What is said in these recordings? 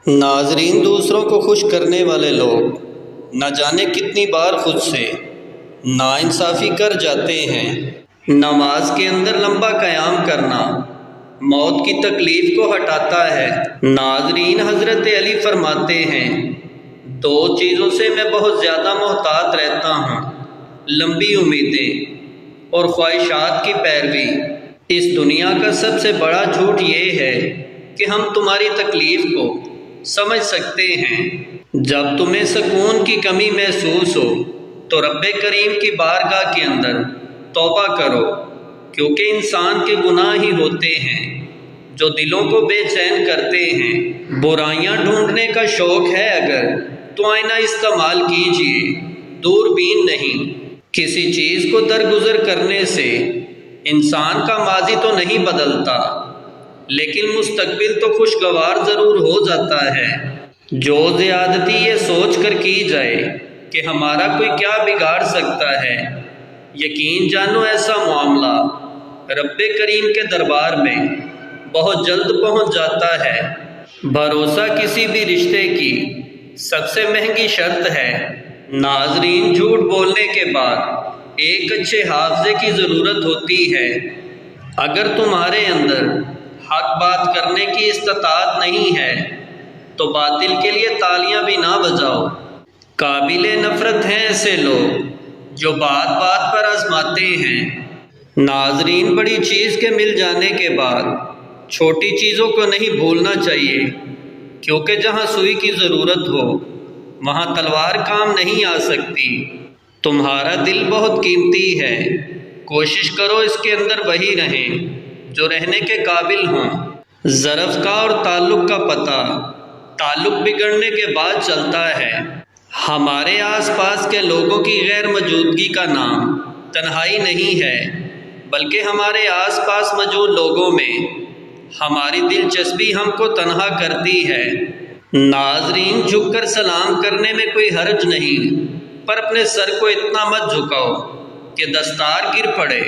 ناظرین، دوسروں کو خوش کرنے والے لوگ نہ جانے کتنی بار خود سے ناانصافی کر جاتے ہیں۔ نماز کے اندر لمبا قیام کرنا موت کی تکلیف کو ہٹاتا ہے۔ ناظرین، حضرت علی فرماتے ہیں، دو چیزوں سے میں بہت زیادہ محتاط رہتا ہوں، لمبی امیدیں اور خواہشات کی پیروی۔ اس دنیا کا سب سے بڑا جھوٹ یہ ہے کہ ہم تمہاری تکلیف کو سمجھ سکتے ہیں۔ جب تمہیں سکون کی کمی محسوس ہو تو رب کریم کی بارگاہ کے اندر توبہ کرو، کیونکہ انسان کے گناہ ہی ہوتے ہیں جو دلوں کو بے چین کرتے ہیں۔ برائیاں ڈھونڈنے کا شوق ہے اگر تو آئینہ استعمال کیجئے، دوربین نہیں۔ کسی چیز کو درگزر کرنے سے انسان کا ماضی تو نہیں بدلتا، لیکن مستقبل تو خوشگوار ضرور ہو جاتا ہے۔ جو زیادتی یہ سوچ کر کی جائے کہ ہمارا کوئی کیا بگاڑ سکتا ہے، یقین جانو ایسا معاملہ رب کریم کے دربار میں بہت جلد پہنچ جاتا ہے۔ بھروسہ کسی بھی رشتے کی سب سے مہنگی شرط ہے۔ ناظرین، جھوٹ بولنے کے بعد ایک اچھے حافظے کی ضرورت ہوتی ہے۔ اگر تمہارے اندر حق بات کرنے کی استطاعت نہیں ہے تو باطل کے لیے تالیاں بھی نہ بجاؤ۔ قابل نفرت ہیں ایسے لوگ جو بات بات پر آزماتے ہیں۔ ناظرین، بڑی چیز کے مل جانے کے بعد چھوٹی چیزوں کو نہیں بھولنا چاہیے، کیونکہ جہاں سوئی کی ضرورت ہو وہاں تلوار کام نہیں آ سکتی۔ تمہارا دل بہت قیمتی ہے، کوشش کرو اس کے اندر وہی رہیں جو رہنے کے قابل ہوں۔ ظرف کا اور تعلق کا پتہ تعلق بگڑنے کے بعد چلتا ہے۔ ہمارے آس پاس کے لوگوں کی غیر موجودگی کا نام تنہائی نہیں ہے، بلکہ ہمارے آس پاس موجود لوگوں میں ہماری دلچسپی ہم کو تنہا کرتی ہے۔ ناظرین، جھک کر سلام کرنے میں کوئی حرج نہیں، پر اپنے سر کو اتنا مت جھکاؤ کہ دستار گر پڑے۔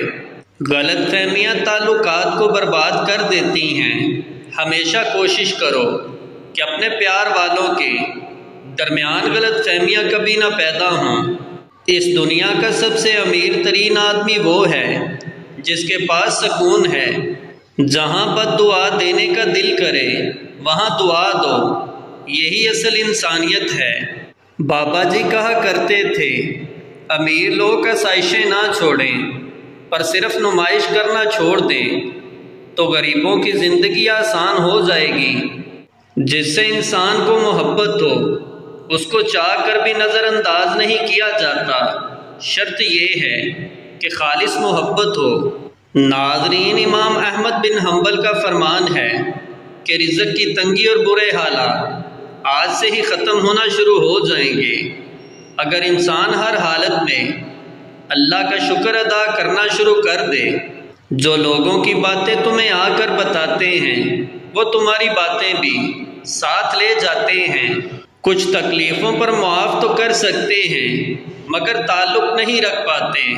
غلط فہمیاں تعلقات کو برباد کر دیتی ہیں۔ ہمیشہ کوشش کرو کہ اپنے پیار والوں کے درمیان غلط فہمیاں کبھی نہ پیدا ہوں۔ اس دنیا کا سب سے امیر ترین آدمی وہ ہے جس کے پاس سکون ہے۔ جہاں بد دعا دینے کا دل کرے وہاں دعا دو، یہی اصل انسانیت ہے۔ بابا جی کہا کرتے تھے، امیر لوگ آسائشیں نہ چھوڑیں، پر صرف نمائش کرنا چھوڑ دیں تو غریبوں کی زندگی آسان ہو جائے گی۔ جس سے انسان کو محبت ہو اس کو چاہ کر بھی نظر انداز نہیں کیا جاتا، شرط یہ ہے کہ خالص محبت ہو۔ ناظرین، امام احمد بن حنبل کا فرمان ہے کہ رزق کی تنگی اور برے حالات آج سے ہی ختم ہونا شروع ہو جائیں گے۔ اگر انسان ہر حالت میں اللہ کا شکر ادا کرنا شروع کر دے، جو لوگوں کی باتیں تمہیں آ کر بتاتے ہیں وہ تمہاری باتیں بھی ساتھ لے جاتے ہیں۔ کچھ تکلیفوں پر معاف تو کر سکتے ہیں مگر تعلق نہیں رکھ پاتے۔